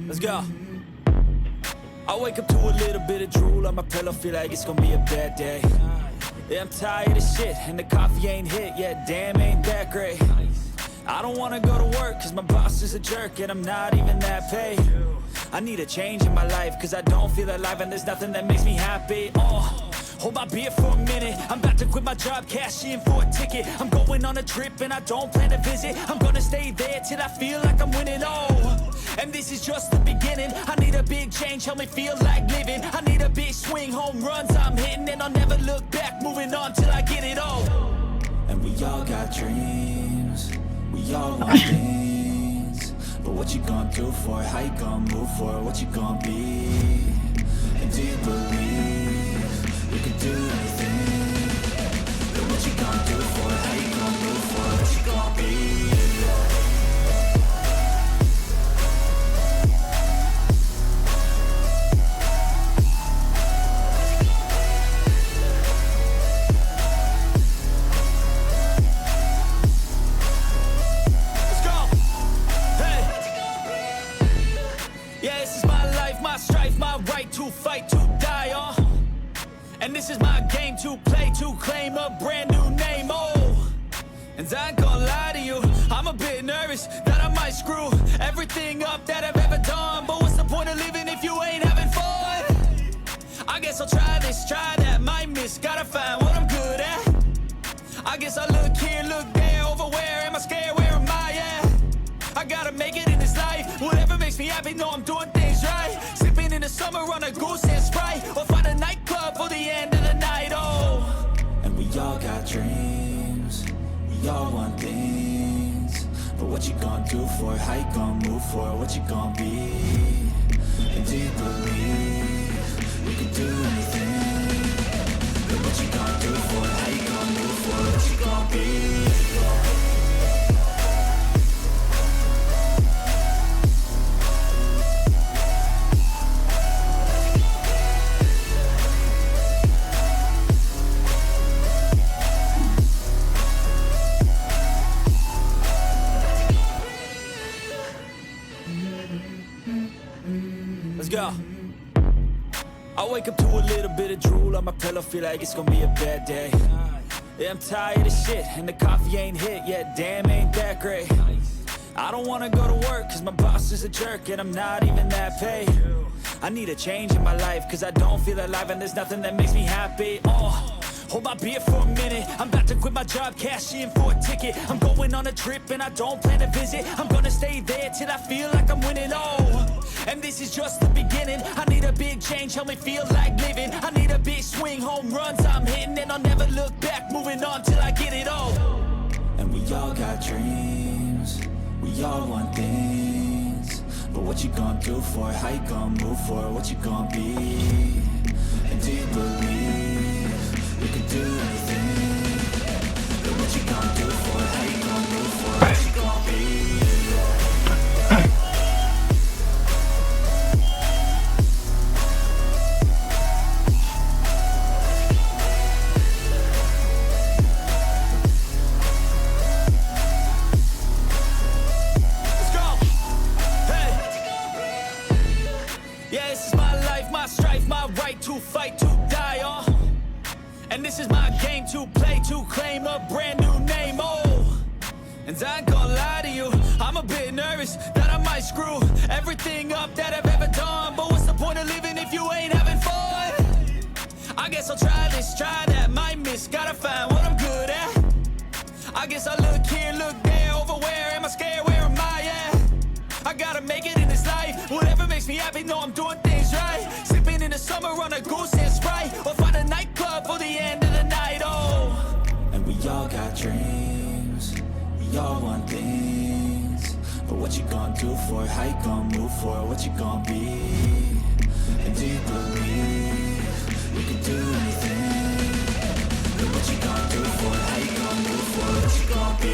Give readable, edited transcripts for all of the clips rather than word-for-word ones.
Let's go. I wake up to a little bit of drool on my pillow, feel like it's gonna be a bad day. Yeah, I'm tired of shit, and the coffee ain't hit yet, damn, ain't that great. I don't wanna go to work, cause my boss is a jerk, and I'm not even that paid. I need a change in my life, cause I don't feel alive, and there's nothing that makes me happy. Hold my beer for a minute, I'm about to quit my job, cash in for a ticket. I'm going on a trip and I don't plan to visit. I'm gonna stay there till I feel like I'm winning, and this is just the beginning. I need a big change, help me feel like living. I need a big swing, home runs I'm hitting, and I'll never look back, moving on till I get it all. And we all got dreams, we all want things, but what you gonna do for it? How you gonna move for it? What you gonna be? And do you believe you can do anything? But what you gonna do for it? How you gonna move for it? What you gonna be? Let's go. Hey. Yeah, this is my life, my strife, my right to fight, to die, and this is my game to play, to claim a brand new name, and I ain't gonna lie to you, I'm a bit nervous that I might screw everything up that I've ever done. But what's the point of living if you ain't having fun? I guess I'll try this, try that, might miss, gotta find what I'm good at. I guess I look here, look there, over where am I scared, where am I at? I gotta make it in this life, whatever makes me happy, know I'm doing things right. Sipping in the summer on a goose and Sprite, or find a nightclub for the end of the night, and we all got dreams, we all want things, but what you gonna do for it? How you gonna move for it? What you gonna be? And do you believe you can do anything? But what you gonna do for it? How you gonna move for it? What you gonna be? Let's go. I wake up to a little bit of drool on my pillow, feel like it's gonna be a bad day. Yeah, I'm tired of shit, and the coffee ain't hit yet, damn, ain't that great. I don't wanna go to work, cause my boss is a jerk, and I'm not even that paid. I need a change in my life, cause I don't feel alive, and there's nothing that makes me happy. Hold my beer for a minute, I'm about to quit my job, cash in for a ticket. I'm going on a trip and I don't plan to visit. I'm gonna stay there till I feel like I'm winning, and this is just the beginning. I need a big change, help me feel like living. I need a big swing, home runs I'm hitting, and I'll never look back, moving on till I get it all. And we all got dreams, we all want things, but what you gonna do for it? How you gonna move for it? What you gonna be? And do you believe you can do anything? But what you gonna do for it? How you gonna move for it? What you gonna be? Let's go. Hey. Yeah, this is my life, my strife, my right to fight, to die, and this is my game to play, to claim a brand new name, and I ain't gonna lie to you, I'm a bit nervous that I might screw everything up that I've ever done. But what's the point of living if you ain't having fun? I guess I'll try this, try that, might miss, gotta find what I'm good at. I guess I look here, look there, over where am I scared, where am I at? I gotta make it in this life, whatever makes me happy, know I'm doing things right. Sipping in the summer on a goose and Sprite, or find a nightclub for the end of the night, and we all got dreams, we all want things, but what you gonna do for it? How you gonna move for it? What you gonna be? And do you believe you can do anything? But what you gonna do for it? How you gonna move for it? What you gonna be?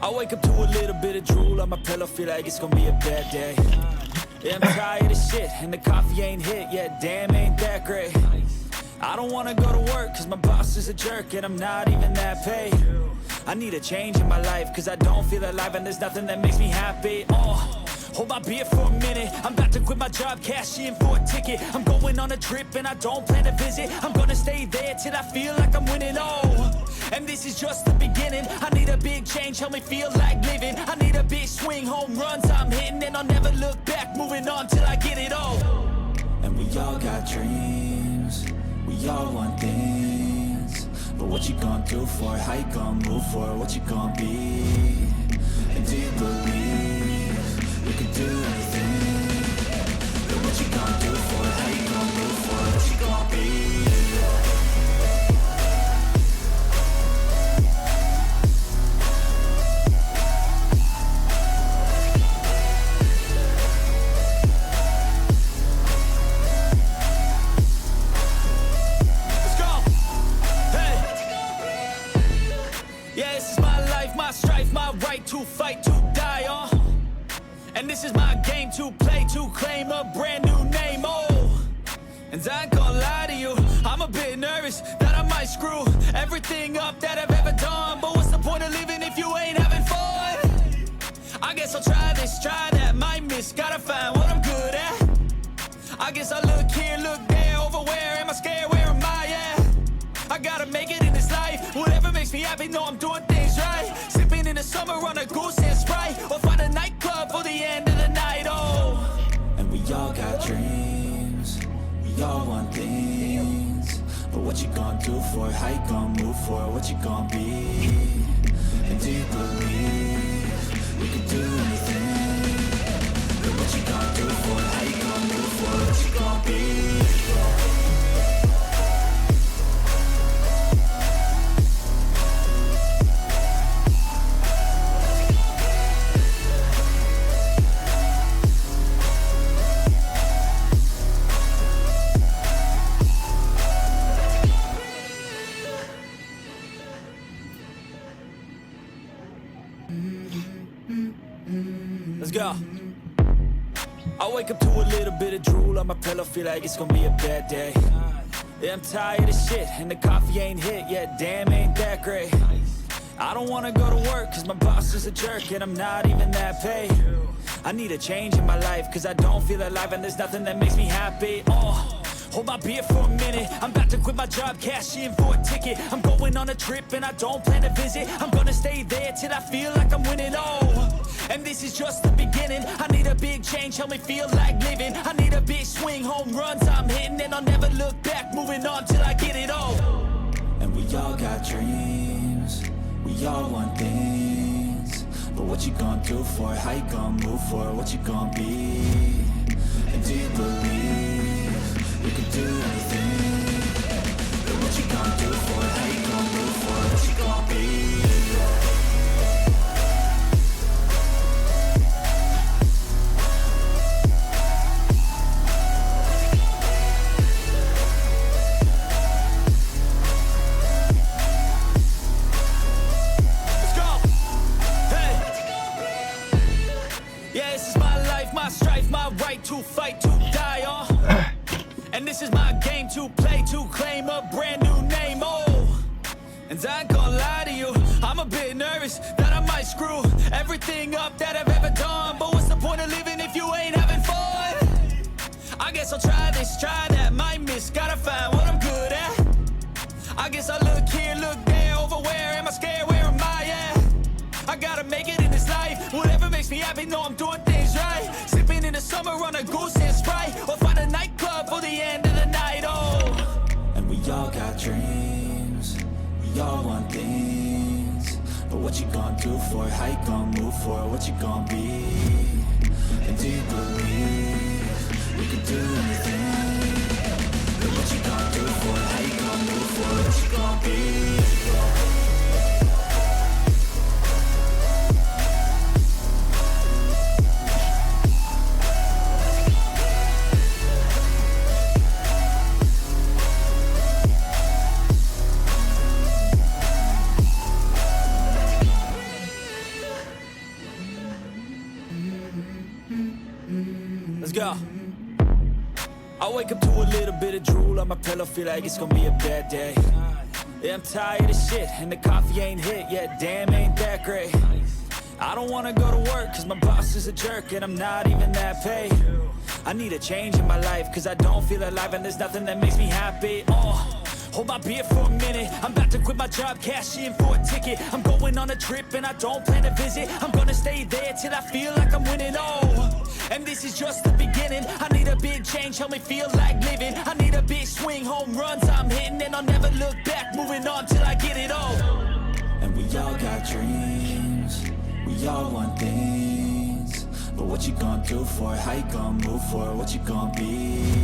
I wake up to a little bit of drool on my pillow, feel like it's gonna be a bad day. Yeah, I'm tired of shit, and the coffee ain't hit yet, damn, ain't that great. I don't wanna go to work, cause my boss is a jerk, and I'm not even that paid. I need a change in my life, cause I don't feel alive, and there's nothing that makes me happy. Hold my beer for a minute, I'm about to quit my job, cash in for a ticket. I'm going on a trip and I don't plan to visit. I'm gonna stay there till I feel like I'm winning, and this is just the beginning. I need a big change, help me feel like living. I need a big swing, home runs I'm hitting, and I'll never look back, moving on till I get it all. And we all got dreams, we all want things, but what you gonna do for it? How you gonna move for it? What you gonna be? And do you believe you can do anything? But what you gonna do for it? How you gonna move for it? What you gonna be? To fight, to die on, and this is my game to play, to claim a brand new name, and I ain't gonna lie to you, I'm a bit nervous that I might screw everything up that I've ever done, but what's the point of living if you ain't having fun? I guess I'll try this, try that, might miss, gotta find what I'm good at. I guess I look here, look there, over where am I scared, where am I at? I gotta make it in this life, whatever makes me happy, know I'm doing things right. Sipping in the summer on a goose and Sprite, or find a nightclub for the end of the night, And we all got dreams, we all want things, but what you gonna do for it? How you gonna move for it? What you gonna be? And do you believe you can do anything? But what you gonna do for it? How you gonna move for it? What you gonna be? Let's go. I wake up to a little bit of drool on my pillow, feel like it's gonna be a bad day. Yeah, I'm tired of shit, and the coffee ain't hit yet, damn, ain't that great. I don't wanna go to work, cause my boss is a jerk, and I'm not even that paid. I need a change in my life, cause I don't feel alive, and there's nothing that makes me happy. Hold my beer for a minute, I'm about to quit my job, cash in for a ticket. I'm going on a trip and I don't plan to visit. I'm gonna stay there till I feel like I'm winning, and this is just the beginning. I need a big change, help me feel like living. I need a big swing, home runs I'm hitting, and I'll never look back, moving on till I get it all. And we all got dreams, we all want things, but what you gonna do for it? How you gonna move for it? What you gonna be? And do you believe you can do anything? But what you gonna do for it? How you gonna move for it? What you gonna be? To fight, to die on, and this is my game to play, to claim a brand new name, and I ain't gonna lie to you, I'm a bit nervous that I might screw everything up that I've ever done, but what's the point of living if you ain't having fun? I guess I'll try this, try that, might miss, gotta find what I'm good at. I guess I look here, look there, over where am I scared, where am I at? I gotta make it in this life, whatever makes me happy, know I'm doing things right. Sipping in the summer on a goose and Sprite, or find a nightclub for the end of the night, And we all got dreams, we all want things, but what you gonna do for it? How you gonna move for it? What you gonna be? And do you believe you can do anything? But what you gonna do for it? How you gonna move for it? What you gonna be? go. I wake up to a little bit of drool on my pillow, feel like it's gonna be a bad day. Yeah, I'm tired of shit, and the coffee ain't hit yet, damn, ain't that great. I don't wanna go to work, cause my boss is a jerk, and I'm not even that paid. I need a change in my life, cause I don't feel alive, and there's nothing that makes me happy. Hold my beer for a minute, I'm about to quit my job, cash in for a ticket. I'm going on a trip and I don't plan to visit. I'm gonna stay there till I feel like I'm winning, and this is just the beginning. I need a big change, help me feel like living. I need a big swing, home runs I'm hitting, and I'll never look back, moving on till I get it all. And we all got dreams, we all want things, but what you gonna do for it? How you gonna move for it? What you gonna be?